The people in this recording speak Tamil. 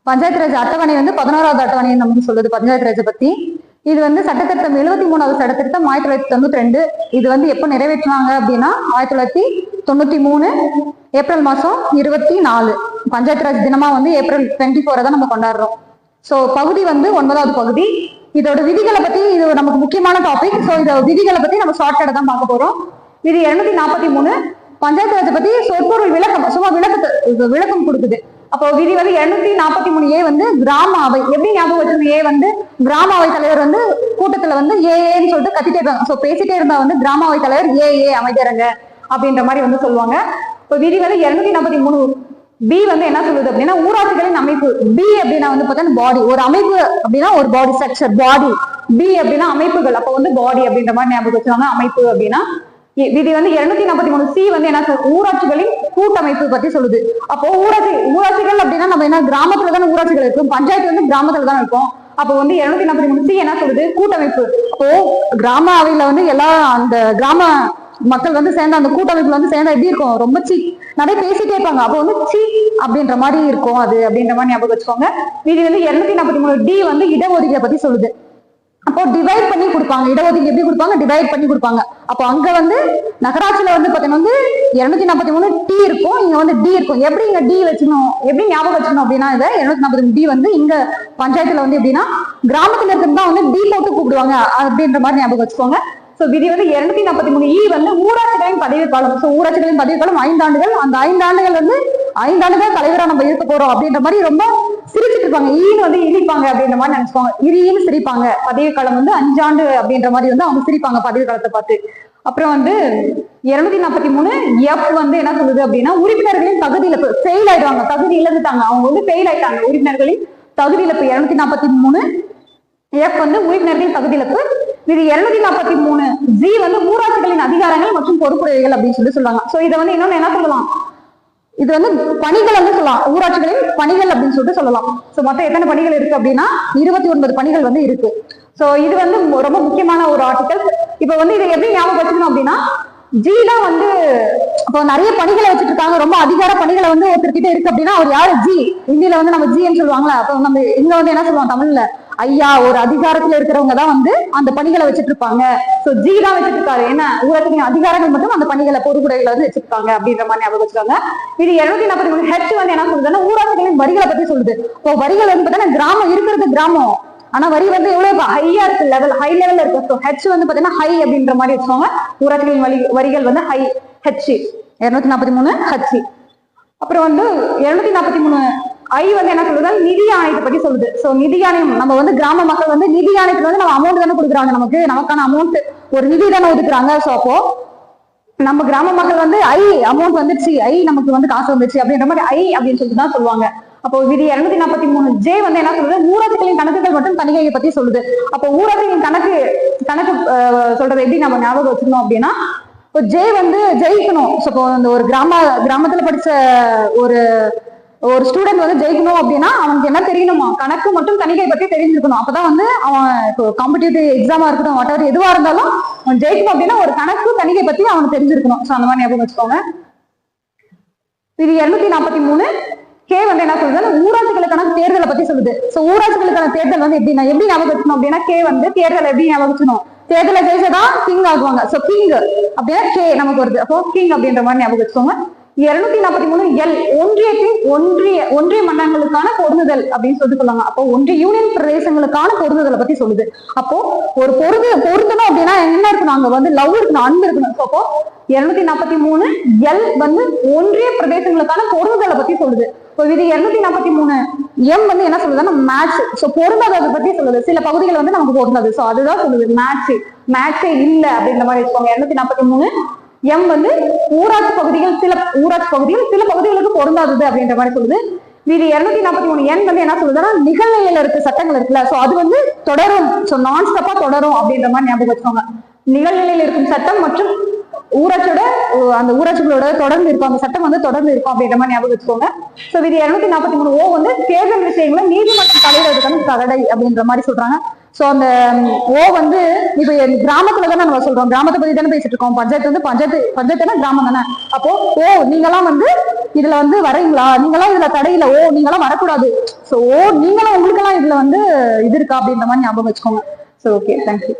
பஞ்சாயத்து ராஜ் அட்டவணை வந்து 11வது அட்டவணை நமக்கு சொல்லுது பஞ்சாயத்து ராஜை பத்தி. இது வந்து சட்டத்திருத்தம் 73வது சட்டத்திருத்தம் 1992. இது வந்து எப்போ நிறைவேற்றினாங்க அப்படின்னா 1993 ஏப்ரல் மாசம் 24 பஞ்சாயத்து ராஜ் தினமா வந்து ஏப்ரல் 24 தான் நம்ம கொண்டாடுறோம். ஸோ பகுதி வந்து 9வது பகுதி. இதோட விதிகளை பத்தி இது நமக்கு முக்கியமான டாபிக். ஸோ இந்த விதிகளை பத்தி நம்ம ஷார்ட்கட்டை தான் பார்க்க போறோம். விதி 243 பஞ்சாயத்து ராஜை பத்தி சொற்பொருள் விளக்கம், சும்மா விளக்கம் கொடுக்குது. அப்போ விதி வந்து 243A வந்து கிராம அவை. எப்படி ஞாபகம் வச்சிருந்த? ஏ வந்து கிராம அவை தலைவர் வந்து கூட்டத்துல வந்து ஏன்னு சொல்லிட்டு கத்திட்டே இருப்பாங்க. ஸோ பேசிட்டே இருந்தா வந்து கிராம அவை தலைவர் ஏ அமைதியாருங்க அப்படின்ற மாதிரி வந்து சொல்லுவாங்க. இப்போ விதி வந்து 243B வந்து என்ன சொல்லுது அப்படின்னா ஊராட்சிகளின் அமைப்பு. பி அப்படின்னா வந்து பார்த்தா பாடி, ஒரு அமைப்பு அப்படின்னா ஒரு பாடி ஸ்ட்ரக்சர் பாடி. பி அப்படின்னா அமைப்புகள், அப்போ வந்து பாடி அப்படின்ற மாதிரி ஞாபகம் வச்சுவாங்க. அமைப்பு அப்படின்னா விதி வந்து 243C வந்து என்ன ஊராட்சிகளின் கூட்டமைப்பு பத்தி சொல்லுது. அப்போ ஊராட்சிகள் அப்படின்னா நம்ம என்ன கிராமத்துல தானே ஊராட்சிகள் இருக்கும், பஞ்சாயத்து வந்து கிராமத்துல தான் இருக்கும். அப்போ வந்து 243C என்ன சொல்லுது? கூட்டமைப்பு. அப்போ கிராம அவையில வந்து எல்லா அந்த கிராம மக்கள் வந்து சேர்ந்த அந்த கூட்டமைப்புல வந்து சேர்ந்தா எப்படி இருக்கும்? ரொம்ப நிறைய பேசிட்டே இருப்பாங்க. அப்போ வந்து அப்படின்ற மாதிரி இருக்கும் அது அப்படின்ற மாதிரி ஞாபகம் வச்சுக்கோங்க. விதி வந்து 243D வந்து இடஒதுக்கீடை பத்தி சொல்லுது. அப்போ டிவைட் பண்ணி கொடுப்பாங்க. இடஒதுக்கீடு எப்படி கொடுப்பாங்க? டிவைட் பண்ணி கொடுப்பாங்க. அப்போ அங்க வந்து நகராட்சியில வந்து பாத்தீங்கன்னா வந்து 243T இருக்கும், இங்க வந்து D இருக்கும். எப்படி இங்க D வச்சுக்கணும், எப்படி ஞாபகம் வச்சுக்கணும் அப்படின்னா இதை 243D வந்து இங்க பஞ்சாயத்துல வந்து எப்படின்னா கிராமத்துல இருக்கிறது வந்து D போட்டு கூப்பிடுவாங்க அப்படின்ற மாதிரி ஞாபகம் வச்சுக்கோங்க. சோ விதி வந்து 243E வந்து ஊராட்சிகளின் பதவிக்காலம். சோ ஊராட்சிகளின் பதவிக்காலம் 5 ஆண்டுகள். அந்த 5 ஆண்டுகள் வந்து 5 ஆண்டுகள் தலைவரா நம்ம இருக்க போறோம் அப்படின்ற மாதிரி ரொம்ப சிரிச்சுட்டு இருப்பாங்க. ஈன்னு வந்து இழிப்பாங்க அப்படின்ற மாதிரி நினைச்சுக்கோங்க. இரின்னு சிரிப்பாங்க. பதவிக்காலம் வந்து 5 ஆண்டு அப்படின்ற மாதிரி வந்து அவங்க சிரிப்பாங்க பதவி காலத்தை பார்த்து. அப்புறம் வந்து 243F வந்து என்ன சொல்லுது அப்படின்னா உறுப்பினர்களின் தகுதி இழப்பு. ஃபெயில் ஆயிடுவாங்க, தகுதி இழந்துட்டாங்க, அவங்க வந்து ஃபெயில் ஆயிட்டாங்க. உறுப்பினர்களின் தகுதி இழப்பு 243F வந்து உறுப்பினர்களின் தகுதி இழப்பு. இது 243G வந்து ஊராட்சிகளின் அதிகாரங்கள் மற்றும் பொறுப்புடையகள் அப்படின்னு சொல்லி சொல்லுவாங்க. சோ இதை வந்து இன்னொன்னு என்ன சொல்லலாம்? இது வந்து பணிகள் வந்து சொல்லலாம், ஊராட்சிகளின் பணிகள் அப்படின்னு சொல்லிட்டு சொல்லலாம். சோ மொத்தம் எத்தனை பணிகள் இருக்கு அப்படின்னா 29 பணிகள் வந்து இருக்கு. சோ இது வந்து ரொம்ப முக்கியமான ஒரு ஆர்டிகல். இப்ப வந்து இதை எப்படி ஞாபகம் வச்சுக்கணும் அப்படின்னா ஜி தான் வந்து இப்போ நிறைய பணிகளை வச்சுட்டு இருக்காங்க, ரொம்ப அதிகார பணிகளை வந்து ஒருத்தர்கிட்ட இருக்கு அப்படின்னா அவர் யாரு? ஜி. இந்தியில வந்து நம்ம ஜின்னு சொல்லுவாங்களா, அப்போ நம்ம இங்க வந்து என்ன சொல்லுவோம் தமிழ்ல? ஐயா. ஒரு அதிகாரத்துல இருக்கிறவங்க தான் வந்து அந்த பணிகளை வச்சுட்டு இருப்பாங்க. சோ ஜி தான் வச்சுட்டு இருக்காரு. என்ன ஊராட்சி அதிகாரங்கள் மட்டும் அந்த பணிகளை பொறுப்புடைகளை வந்து வச்சிருக்காங்க அப்படின்ற மாதிரி ஞாபகம் வச்சுக்காங்க. இது 243H வந்து என்ன சொல்லுதுன்னா ஊராட்சிகளின் வரிகளை பத்தி சொல்லுது. இப்போ வரிகள் வந்து பார்த்தீங்கன்னா கிராமம் இருக்கிறது கிராமம், ஆனா வரி வந்து எவ்வளவு ஹையா இருக்கு, லெவல் ஹை லெவல்ல இருக்கு. ஸோ ஹெச் வந்து பாத்தீங்கன்னா ஹை அப்படின்ற மாதிரி வச்சுக்கோங்க. ஊராட்சிகளின் வரிகள் வந்து ஹை ஹெச் 243H. அப்புறம் வந்து 243I வந்து என்ன சொல்லுது? நிதி ஆணையத்தை பத்தி சொல்லுது. சோ நிதி ஆணையம் நம்ம வந்து கிராம மக்கள் வந்து நிதி ஆணையத்துல வந்து நம்ம அமௌண்ட் தானே கொடுக்குறாங்க, நமக்கான அமௌண்ட் ஒரு நிதி தானே ஒதுக்குறாங்க. சோ அப்போ நம்ம கிராம மக்கள் வந்து அமௌண்ட் வந்துருச்சு, நமக்கு வந்து காசு வந்துருச்சு அப்படின்ற மாதிரி அப்படின்னு சொல்லிட்டு தான் சொல்லுவாங்க. அப்போ விதி 243J வந்து என்ன சொல்லுது? ஊராட்சிகளின் கணக்குகள் மற்றும் தணிக்கையை பத்தி சொல்லுது. அப்போ ஊராட்சிகளின் கணக்கு சொல்றது எப்படி நம்ம ஞாபகம் வச்சுக்கணும் அப்படின்னா இப்போ ஜே வந்து ஜெயிக்கணும். இப்போ இந்த ஒரு கிராமத்துல படிச்ச ஒரு ஸ்டூடெண்ட் வந்து ஜெயிக்கணும் அப்படின்னா அவனுக்கு என்ன தெரியணுமா? கணக்கு மற்றும் தணிக்கை பத்தி தெரிஞ்சிருக்கணும். அப்பதான் வந்து அவன் இப்போ காம்படிட்டிவ் எக்ஸாமா இருக்கட்டும் வாட்டவர் எதுவா இருந்தாலும் அவன் ஜெயிக்கணும் அப்படின்னா ஒரு கணக்கு தணிக்கை பத்தி அவனுக்கு தெரிஞ்சிருக்கணும். ஸோ அந்த மாதிரி ஞாபகம் வச்சுக்கோங்க. இது 243K வந்து என்ன சொல்லுது? ஊராட்சிகளுக்கான தேர்தலை பத்தி சொல்லுது. சோ ஊராட்சிகளுக்கான தேர்தல் வந்து எப்படி ஞாபகம் வச்சுக்கணும் அப்படின்னா K வந்து தேர்தல் எப்படி ஞாபகம் வச்சுக்கணும்? தேர்தலை ஜெயிச்சதான் கிங் ஆகுவாங்க. சோ கிங் அப்படின்னா K நமக்கு வருது. அப்போ கிங் அப்படின்ற மாதிரி ஞாபகம் வச்சுக்கோங்க. 243L ஒன்றிய மண்டலங்களுக்கான பொருந்துதல் அப்படின்னு சொல்லிட்டு சொல்லுவாங்க. அப்போ ஒன்றிய யூனியன் பிரதேசங்களுக்கான பொருந்துதலை பத்தி சொல்லுது. அப்போ ஒரு பொருந்தணும் அப்படின்னா என்ன இருக்கணும்? அங்க வந்து லவ் இருக்கணும், அன்பு இருக்கணும். அப்போ 243L வந்து ஒன்றிய பிரதேசங்களுக்கான பொருந்துதலை பத்தி சொல்லுது. இப்போ இது 243M வந்து என்ன சொல்லுதுன்னா மேட்ச். சோ பொருந்தாததை பத்தி சொல்லுது. சில பகுதிகள் வந்து நமக்கு பொருந்தாது. சோ அதுதான் சொல்லுது மேட்சே இல்ல அப்படின்ற மாதிரி வச்சுக்கோங்க. 243M வந்து ஊராட்சி பகுதிகள் சில பகுதிகளுக்கு பொருந்தாதது அப்படின்ற மாதிரி சொல்லுது. இது 243N வந்து என்ன சொல்லுதுன்னா நிகழ்நிலையில இருக்க சட்டங்கள் இருக்குல்ல, சோ அது வந்து தொடரும். சோ நான் ஸ்டாப்பா தொடரும் அப்படின்ற மாதிரி ஞாபகம் வச்சுக்கோங்க. நிகழ்நிலையில் இருக்கும் சட்டம் மற்றும் ஊராட்சிகளோட தொடர்ந்து இருக்கும், அந்த சட்டம் வந்து தொடர்ந்து இருக்கும் அப்படின்ற மாதிரி ஞாபகம் வச்சுக்கோங்க. சோ இது 243O வந்து தேர்தல் விஷயங்களை நீதிமன்ற தலைவர்களுக்கான தடை அப்படின்ற மாதிரி சொல்றாங்க. சோ அந்த ஓ வந்து இப்ப கிராமத்துல தானே நம்ம சொல்றோம், கிராமத்தை பத்தி தானே பேசிட்டு இருக்கோம். பஞ்சாயத்து வந்து பஞ்சாயத்துனா கிராமம் தானே. அப்போ ஓ நீங்களாம் வந்து இதுல வந்து வரீங்களா, நீங்களாம் இதுல தடையில, ஓ நீங்களாம் வரக்கூடாது, சோ ஓ நீங்களாம் உங்களுக்கெல்லாம் இதுல வந்து இது இருக்கா அப்படின்ற மாதிரி ஞாபகம் வச்சுக்கோங்க. So okay, thank you.